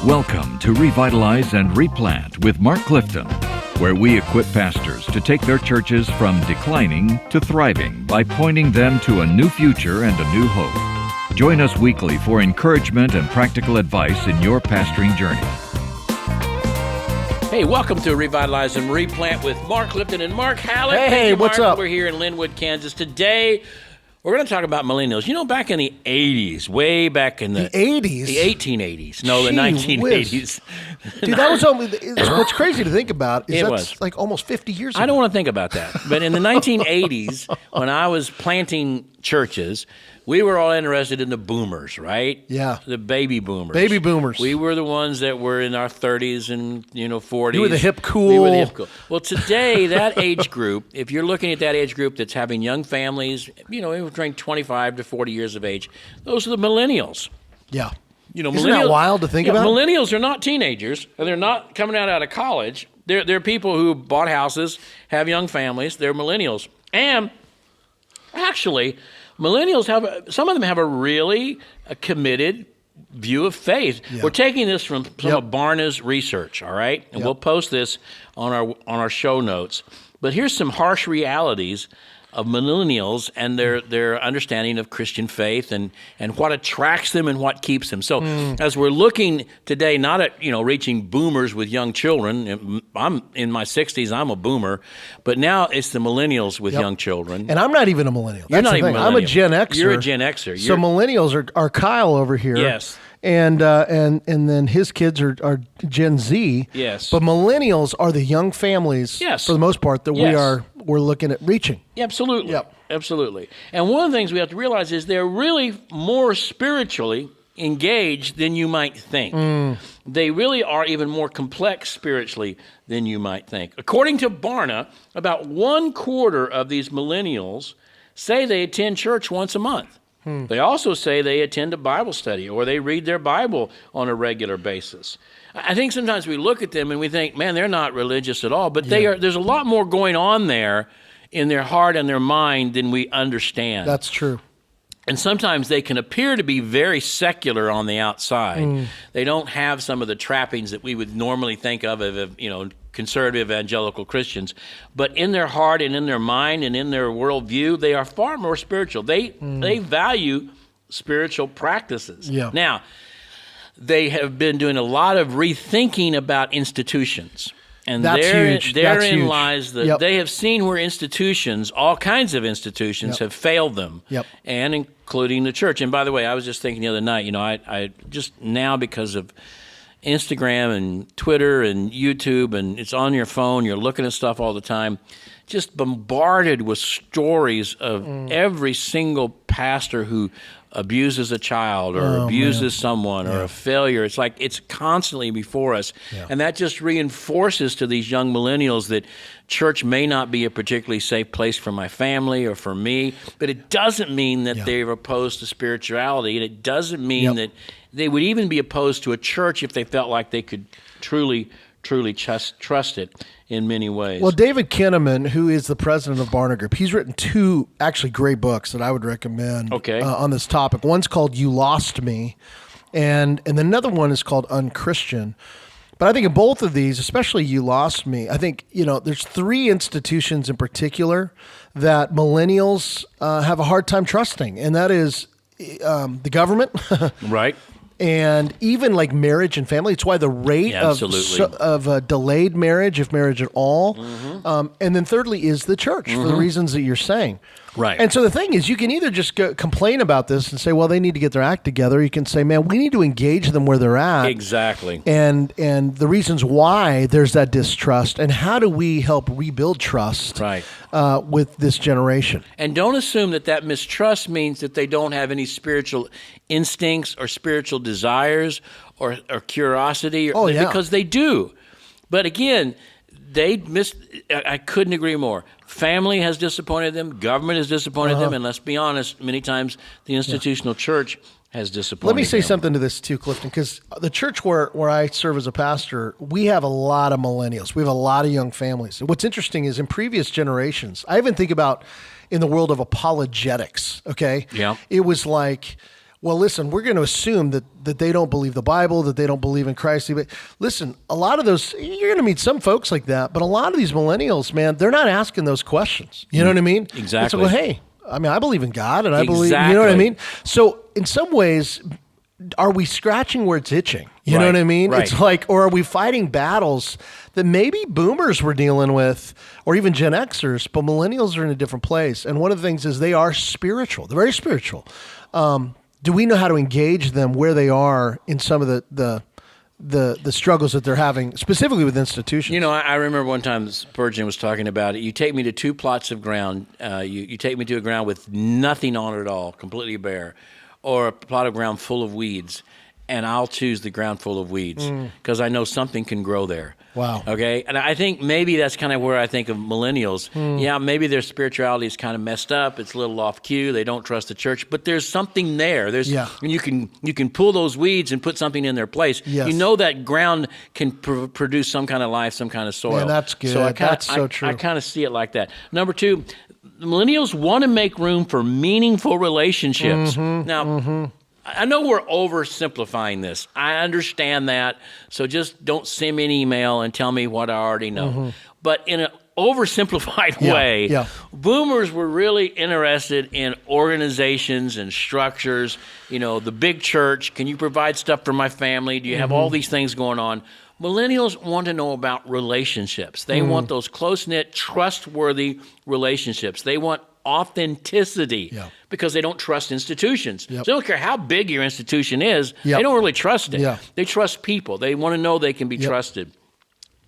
Welcome to Revitalize and Replant with Mark Clifton, where we equip pastors to take their churches from declining to thriving by pointing them to a new future and a new hope. Join us weekly for encouragement and practical advice in your pastoring journey. Hey, welcome to Revitalize and Replant with Mark Clifton and Mark Hallock. Hey, what's up? We're here in Linwood, Kansas. Today, we're going to talk about millennials. You know, back in the 80s, way back in the 80s? The 1880s. No, the 1980s. Dude, that was only, what's crazy to think about is was like almost 50 years ago. I don't want to think about that. But in the 1980s, when I was planting churches, we were all interested in the boomers, right? Yeah. The baby boomers. Baby boomers. We were the ones that were in our 30s and, 40s. You were the hip cool. We were the hip cool. Well, today, that age group, if you're looking at that age group that's having young families, between 25 to 40 years of age, those are the millennials. Yeah. Isn't that wild to think about? Millennials are not teenagers, and they're not coming out of college. They're people who bought houses, have young families. They're millennials. And actually, millennials some of them have a really committed view of faith. Yeah. We're taking this from some of Barna's research, all right? And we'll post this on our show notes. But here's some harsh realities of millennials and their understanding of Christian faith and what attracts them and what keeps them. So as we're looking today, not at reaching boomers with young children. I'm in my 60s. I'm a boomer, but now it's the millennials with young children. And I'm not even a millennial. You're not even a millennial. I'm a Gen Xer. You're a Gen Xer. So millennials are Kyle over here. Yes. And then his kids are Gen Z. Yes. But millennials are the young families, for the most part, that we're looking at reaching. Absolutely. Yep. Absolutely. And one of the things we have to realize is they're really more spiritually engaged than you might think. They really are even more complex spiritually than you might think. According to Barna, about 1/4 of these millennials say they attend church once a month. They also say they attend a Bible study or they read their Bible on a regular basis. I think sometimes we look at them and we think, man, they're not religious at all, but they are. There's a lot more going on there in their heart and their mind than we understand. That's true. And sometimes they can appear to be very secular on the outside. They don't have some of the trappings that we would normally think of conservative evangelical Christians. But in their heart and in their mind and in their worldview, they are far more spiritual. They value spiritual practices. Yeah. Now, they have been doing a lot of rethinking about institutions. And therein lies they have seen where institutions, all kinds of institutions, have failed them, and including the church. And by the way, I was just thinking the other night, I just now because of Instagram and Twitter and YouTube, and it's on your phone, you're looking at stuff all the time, just bombarded with stories of every single pastor who abuses a child or abuses someone or a failure. It's like it's constantly before us. Yeah. And that just reinforces to these young millennials that church may not be a particularly safe place for my family or for me, but it doesn't mean that they're opposed to spirituality, and it doesn't mean that they would even be opposed to a church if they felt like they could truly trust it in many ways. Well, David Kinnaman, who is the president of Barna Group, he's written 2 actually great books that I would recommend on this topic. One's called You Lost Me, and another one is called Unchristian. But I think in both of these, especially You Lost Me, I think, there's 3 institutions in particular that millennials have a hard time trusting, and that is the government. Right. And even like marriage and family. It's why the rate of delayed marriage, if marriage at all. And then thirdly is the church for the reasons that you're saying. Right. And so the thing is, you can either just complain about this and say, well, they need to get their act together. You can say, man, we need to engage them where they're at. Exactly. And the reasons why there's that distrust, and how do we help rebuild trust with this generation. And don't assume that mistrust means that they don't have any spiritual instincts or spiritual desires or curiosity, because they do. But again, I couldn't agree more. Family has disappointed them. Government has disappointed them. And let's be honest, many times the institutional church has disappointed them. Let me say something to this too, Clifton, because the church where I serve as a pastor, we have a lot of millennials. We have a lot of young families. And what's interesting is in previous generations, I even think about in the world of apologetics, okay? Yeah. It was like, Well, listen, we're going to assume that they don't believe the Bible, that they don't believe in Christ. But listen, a lot of those, you're going to meet some folks like that, but a lot of these millennials, man, they're not asking those questions. You know what I mean? Exactly. It's like, well, hey, I mean, I believe in God, and I believe, you know what I mean? So in some ways, are we scratching where it's itching? You know what I mean? Right. It's like, or are we fighting battles that maybe boomers were dealing with, or even Gen Xers, but millennials are in a different place. And one of the things is they are spiritual. They're very spiritual. Do we know how to engage them where they are in some of the struggles that they're having, specifically with institutions? You know, I remember one time Spurgeon was talking about it. You take me to two plots of ground. You take me to a ground with nothing on it at all, completely bare, or a plot of ground full of weeds, and I'll choose the ground full of weeds because I know something can grow there. Wow. Okay? And I think maybe that's kind of where I think of millennials. Yeah, maybe their spirituality is kind of messed up. It's a little off cue. They don't trust the church. But there's something there. And you can pull those weeds and put something in their place. Yes. You know that ground can produce some kind of life, some kind of soil. Man, that's good. So That's so true. I kind of see it like that. Number two, the millennials want to make room for meaningful relationships. Now, I know we're oversimplifying this. I understand that. So just don't send me an email and tell me what I already know. But in an oversimplified way, boomers were really interested in organizations and structures. You know, the big church. Can you provide stuff for my family? Do you have all these things going on? Millennials want to know about relationships. They want those close-knit, trustworthy relationships. They want authenticity because they don't trust institutions. So they don't care how big your institution is. They don't really trust it. They trust people. They want to know they can be trusted.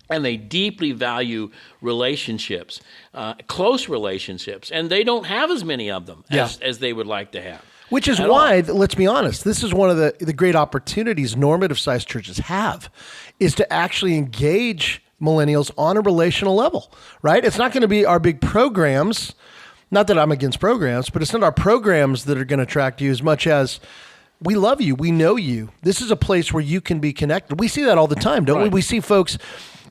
And they deeply value relationships, close relationships, and they don't have as many of them as they would like to have. Which is why, let's be honest, this is one of the great opportunities normative-sized churches have, is to actually engage millennials on a relational level, right? It's not going to be our big programs. Not that I'm against programs, but it's not our programs that are going to attract you as much as we love you, we know you. This is a place where you can be connected. We see that all the time, don't we? We see folks,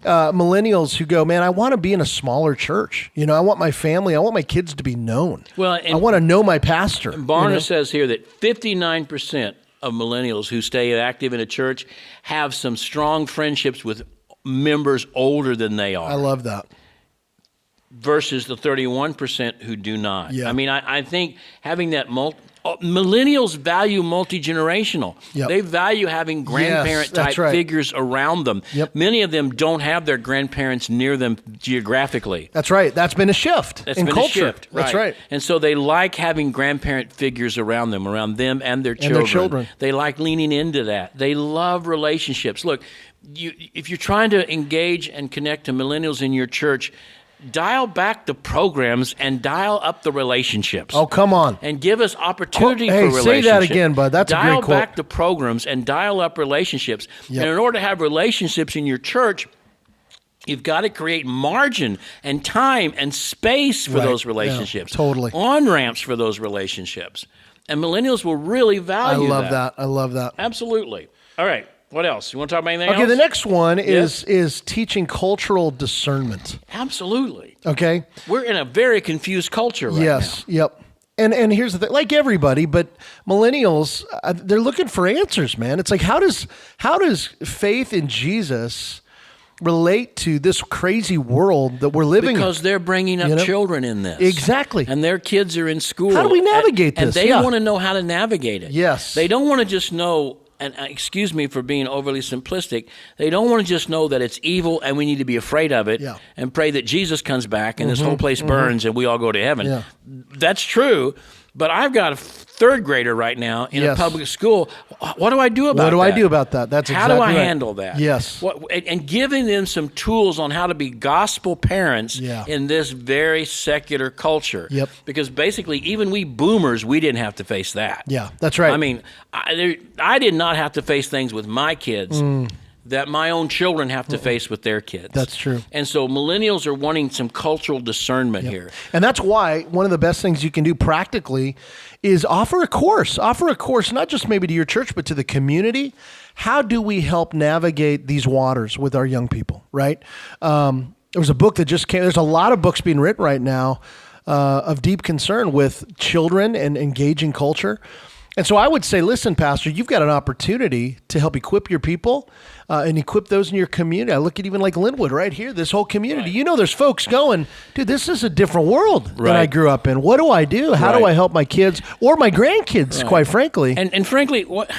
millennials who go, man, I want to be in a smaller church. You know, I want my family, I want my kids to be known. Well, I want to know my pastor. Barna says here that 59% of millennials who stay active in a church have some strong friendships with members older than they are. I love that. Versus the 31% who do not. I mean, I think having that millennials value multi-generational. They value having grandparent-type figures around them. Many of them don't have their grandparents near them geographically. That's right. That's been a shift in culture. That's right. And so they like having grandparent figures around them and their children. They like leaning into that. They love relationships. Look, if you're trying to engage and connect to millennials in your church, dial back the programs and dial up the relationships. Oh, come on. And give us opportunity for relationships. Say that again, bud. That's a great quote. Dial back the programs and dial up relationships. And in order to have relationships in your church, you've got to create margin and time and space for those relationships. Totally. On-ramps for those relationships. And millennials will really value that. I love that. Absolutely. All right. What else? You want to talk about anything else? Okay, the next one is teaching cultural discernment. Absolutely. Okay? We're in a very confused culture right now. Yep. And here's the thing, like everybody, but millennials, they're looking for answers, man. It's like, how does faith in Jesus relate to this crazy world that we're living in? Because they're bringing up children in this. Exactly. And their kids are in school. How do we navigate this? And they want to know how to navigate it. Yes. They don't want to just know, and excuse me for being overly simplistic, they don't want to just know that it's evil and we need to be afraid of it and pray that Jesus comes back and this whole place burns and we all go to heaven. That's true, but I've got a third grader right now in a public school. What do I do about that? What do I do about that? That's exactly How do I right. handle that? Yes. And giving them some tools on how to be gospel parents in this very secular culture. Because basically, even we boomers, we didn't have to face that. Yeah, that's right. I mean, I did not have to face things with my kids that my own children have to face with their kids. That's true. And so millennials are wanting some cultural discernment here. And that's why one of the best things you can do practically is offer a course. Offer a course, not just maybe to your church, but to the community. How do we help navigate these waters with our young people, right? There was a book that just came. There's a lot of books being written right now of deep concern with children and engaging culture. And so I would say, listen, Pastor, you've got an opportunity to help equip your people and equip those in your community. I look at even like Linwood right here, this whole community. Right. You know, there's folks going, dude, this is a different world than I grew up in. What do I do? How do I help my kids or my grandkids, quite frankly? And frankly, what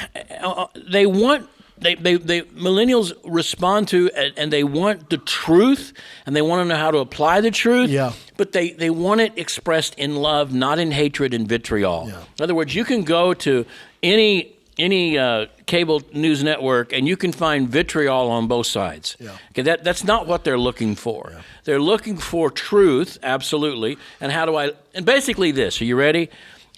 they want... They millennials respond to, and they want the truth, and they want to know how to apply the truth. Yeah. But they want it expressed in love, not in hatred and vitriol. Yeah. In other words, you can go to any cable news network, and you can find vitriol on both sides. Yeah. Okay, that's not what they're looking for. Yeah. They're looking for truth, absolutely. And and basically this. Are you ready?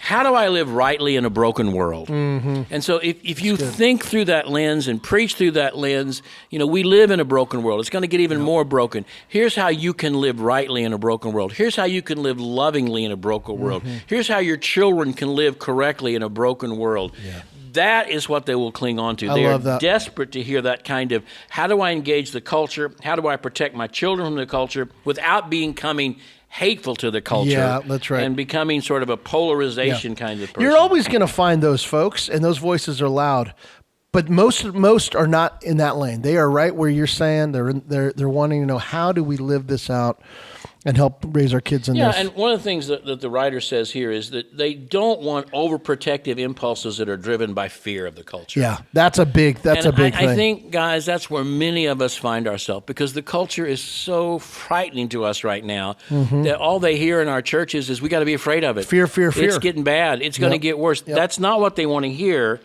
How do I live rightly in a broken world? Mm-hmm. And so if you think through that lens and preach through that lens, we live in a broken world. It's going to get even more broken. Here's how you can live rightly in a broken world. Here's how you can live lovingly in a broken world. Here's how your children can live correctly in a broken world. Yeah. That is what they will cling on to. They are desperate to hear that kind of, how do I engage the culture? How do I protect my children from the culture without becoming hateful to the culture? Yeah, that's right. And becoming sort of a polarization kind of person. You're always going to find those folks, and those voices are loud. But most are not in that lane. They are right where you're saying. They're wanting to know, how do we live this out and help raise our kids in this? Yeah, and one of the things that the writer says here is that they don't want overprotective impulses that are driven by fear of the culture. Yeah, that's a big thing. I think, guys, that's where many of us find ourselves, because the culture is so frightening to us right now that all they hear in our churches is, we got to be afraid of it. Fear. It's getting bad. It's going to get worse. Yep. That's not what they want to hear.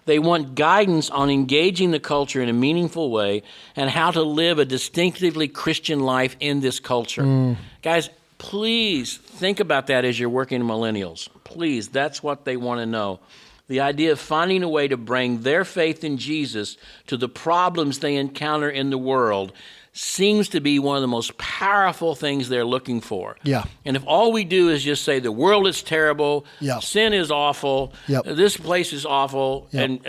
They want guidance on engaging the culture in a meaningful way and how to live a distinctively Christian life in this culture. Guys, please think about that as you're working in Millennials. Please, that's what they want to know. The idea of finding a way to bring their faith in Jesus to the problems they encounter in the world seems to be one of the most powerful things they're looking for. Yeah. And if all we do is just say the world is terrible, sin is awful, this place is awful, and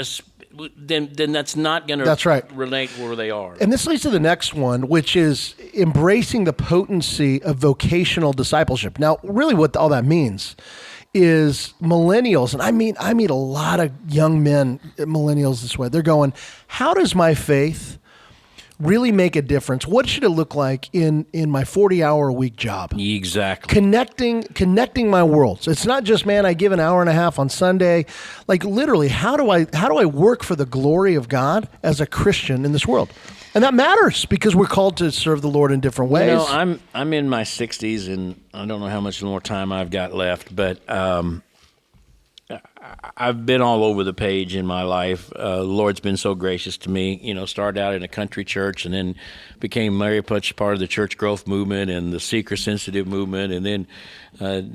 then that's not going to relate where they are. And this leads to the next one, which is embracing the potency of vocational discipleship. Now, really what all that means is millennials, and I meet a lot of young men, millennials this way. They're going, how does my faith really make a difference? What should it look like in my 40-hour-a-week job? Exactly. Connecting my worlds. It's not just, man, I give an hour and a half on Sunday. Like, literally, how do I work for the glory of God as a Christian in this world? And that matters, because we're called to serve the Lord in different ways. I'm in my 60s, and I don't know how much more time I've got left, but I've been all over the page in my life. The Lord's been so gracious to me. Started out in a country church, and then became very much part of the church growth movement and the seeker-sensitive movement, and then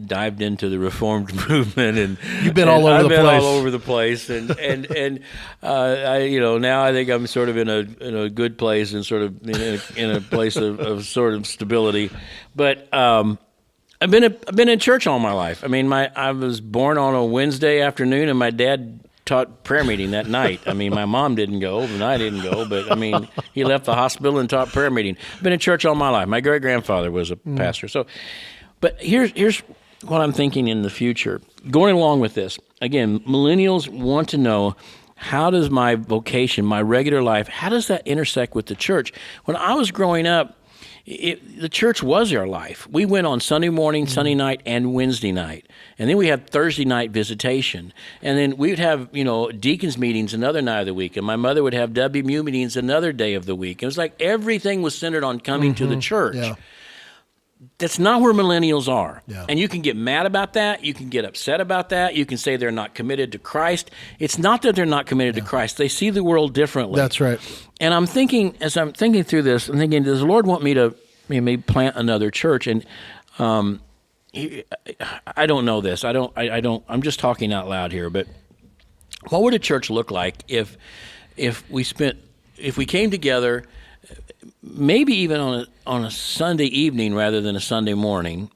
dived into the Reformed movement. And you've been all over the place. I've been all over the place, and now I think I'm sort of in a good place and sort of in a place of sort of stability, but. I've been in church all my life. I mean, I was born on a Wednesday afternoon, and my dad taught prayer meeting that night. I mean, my mom didn't go, and I didn't go, but I mean, he left the hospital and taught prayer meeting. I've been in church all my life. My great grandfather was a pastor. So, but here's what I'm thinking in the future. Going along with this, again, millennials want to know, how does my vocation, my regular life, how does that intersect with the church? When I was growing up, the church was our life. We went on Sunday morning, Sunday night, and Wednesday night. And then we had Thursday night visitation. And then we would have, deacons meetings another night of the week. And my mother would have WMU meetings another day of the week. It was like everything was centered on coming to the church. Yeah. That's not where millennials are. Yeah. And you can get mad about that. You can get upset about that. You can say they're not committed to Christ. It's not that they're not committed to Christ. They see the world differently. That's right. And I'm thinking, as I'm thinking through this, I'm thinking, does the Lord want me to maybe plant another church? And I don't know this. I'm just talking out loud here. But what would a church look like if we came together, maybe even on a Sunday evening rather than a Sunday morning,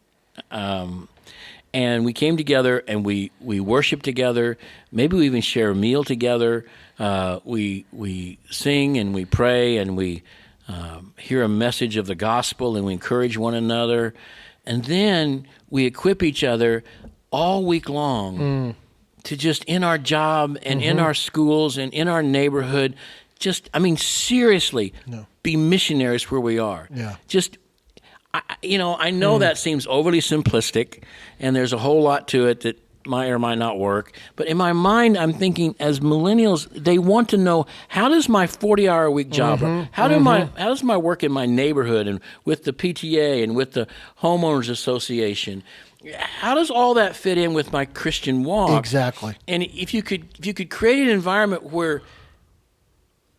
and we came together and we worship together. Maybe we even share a meal together. We sing and we pray and we hear a message of the gospel and we encourage one another, and then we equip each other all week long to just in our job and in our schools and in our neighborhood, seriously, be missionaries where we are. Yeah. I know that seems overly simplistic, and there's a whole lot to it that might or might not work. But in my mind, I'm thinking, as millennials, they want to know, how does my 40-hour-a-week job work? How does my work in my neighborhood and with the PTA and with the homeowners association, how does all that fit in with my Christian walk? Exactly. And if you could create an environment where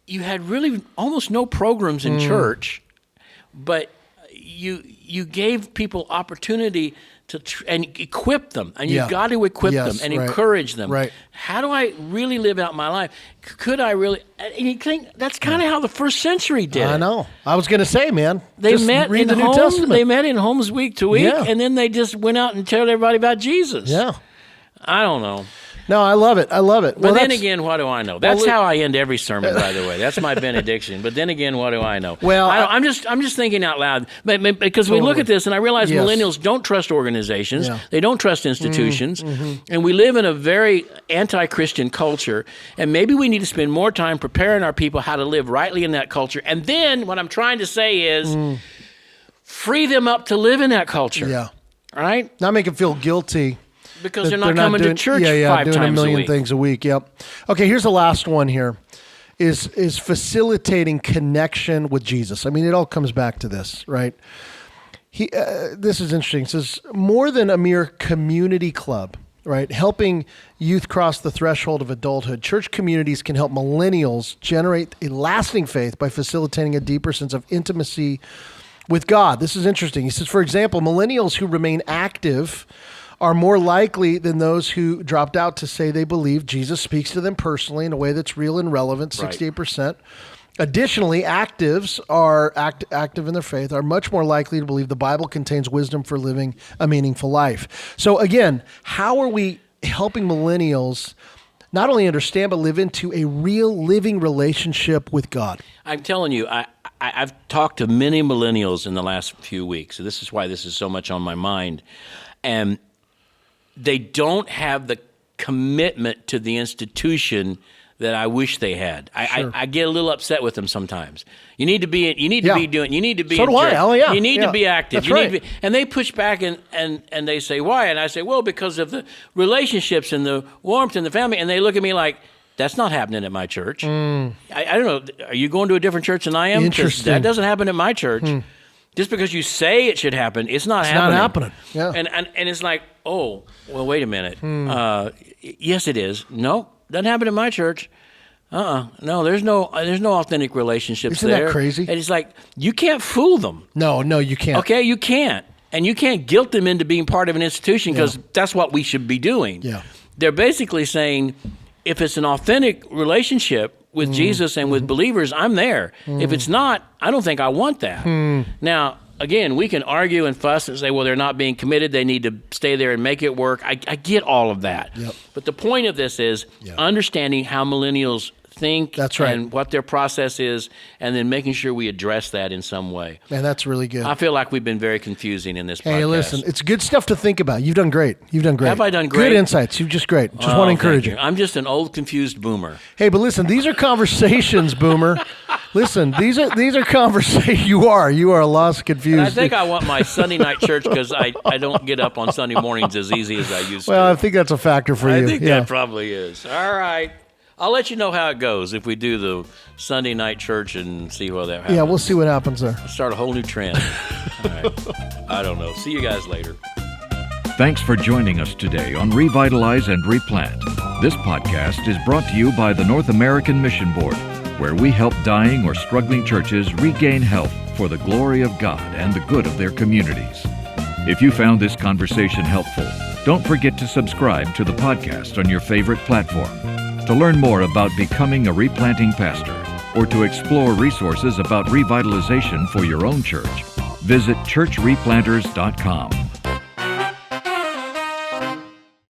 you had really almost no programs in church, but you gave people opportunity to and equip them, and you've got to equip them and encourage them. Right. How do I really live out my life? Could I really? And you think that's kind of how the first century did. I know. I was going to say, man, they just met read in the New homes. Testament. They met in homes week to week, and then they just went out and told everybody about Jesus. Yeah. I don't know. No, I love it. But then again, what do I know? That's how I end every sermon, by the way. That's my benediction. But then again, what do I know? Well, I'm just thinking out loud, because we look at this and I realize millennials don't trust organizations. Yeah. They don't trust institutions. And we live in a very anti-Christian culture. And maybe we need to spend more time preparing our people how to live rightly in that culture. And then what I'm trying to say is free them up to live in that culture. Yeah. Right? Not make them feel guilty. Because they're not coming to church 5 doing times a million a week. things a week. Yep. Okay, here's the last one here. Is facilitating connection with Jesus. I mean, it all comes back to this, right? This is interesting. It says, more than a mere community club, right? Helping youth cross the threshold of adulthood, church communities can help millennials generate a lasting faith by facilitating a deeper sense of intimacy with God. This is interesting. He says, for example, millennials who remain active are more likely than those who dropped out to say they believe Jesus speaks to them personally in a way that's real and relevant, 68%. Additionally, actives are active in their faith are much more likely to believe the Bible contains wisdom for living a meaningful life. So again, how are we helping millennials not only understand, but live into a real living relationship with God? I'm telling you, I've talked to many millennials in the last few weeks. So this is why this is so much on my mind. And they don't have the commitment to the institution that I wish they had. I get a little upset with them sometimes. You need to be So do I. Oh, yeah. You need to be active. That's right. And they push back and they say, why? And I say, well, because of the relationships and the warmth in the family. And they look at me like, that's not happening at my church. I don't know. Are you going to a different church than I am? Interesting. That doesn't happen at my church. Just because you say it should happen, it's not happening. Yeah. And it's like, oh, well, wait a minute. Yes, it is. No, doesn't happen in my church. No, there's no authentic relationships there. Isn't that crazy? And it's like, you can't fool them. No, you can't. Okay, you can't. And you can't guilt them into being part of an institution because that's what we should be doing. Yeah. They're basically saying, if it's an authentic relationship with Jesus and with believers, I'm there. If it's not, I don't think I want that. Now, again, we can argue and fuss and say, well, they're not being committed. They need to stay there and make it work. I get all of that. Yep. But the point of this is understanding how millennials think. That's right. And what their process is, and then making sure we address that in some way. Man, that's really good. I feel like we've been very confusing in this podcast. Hey, listen, it's good stuff to think about. You've done great. Have I done great? Good insights. You're just great. Just want to encourage you. I'm just an old, confused boomer. Hey, but listen, these are conversations, boomer. Listen, these are conversations. You are a lost, confused. And I think I want my Sunday night church because I don't get up on Sunday mornings as easy as I used to. Well, I think that's a factor for you. I think that probably is. All right. I'll let you know how it goes if we do the Sunday night church and see what that happens. Yeah, we'll see what happens there. Start a whole new trend. All right. I don't know. See you guys later. Thanks for joining us today on Revitalize and Replant. This podcast is brought to you by the North American Mission Board, where we help dying or struggling churches regain health for the glory of God and the good of their communities. If you found this conversation helpful, don't forget to subscribe to the podcast on your favorite platform. To learn more about becoming a replanting pastor or to explore resources about revitalization for your own church, visit churchreplanters.com.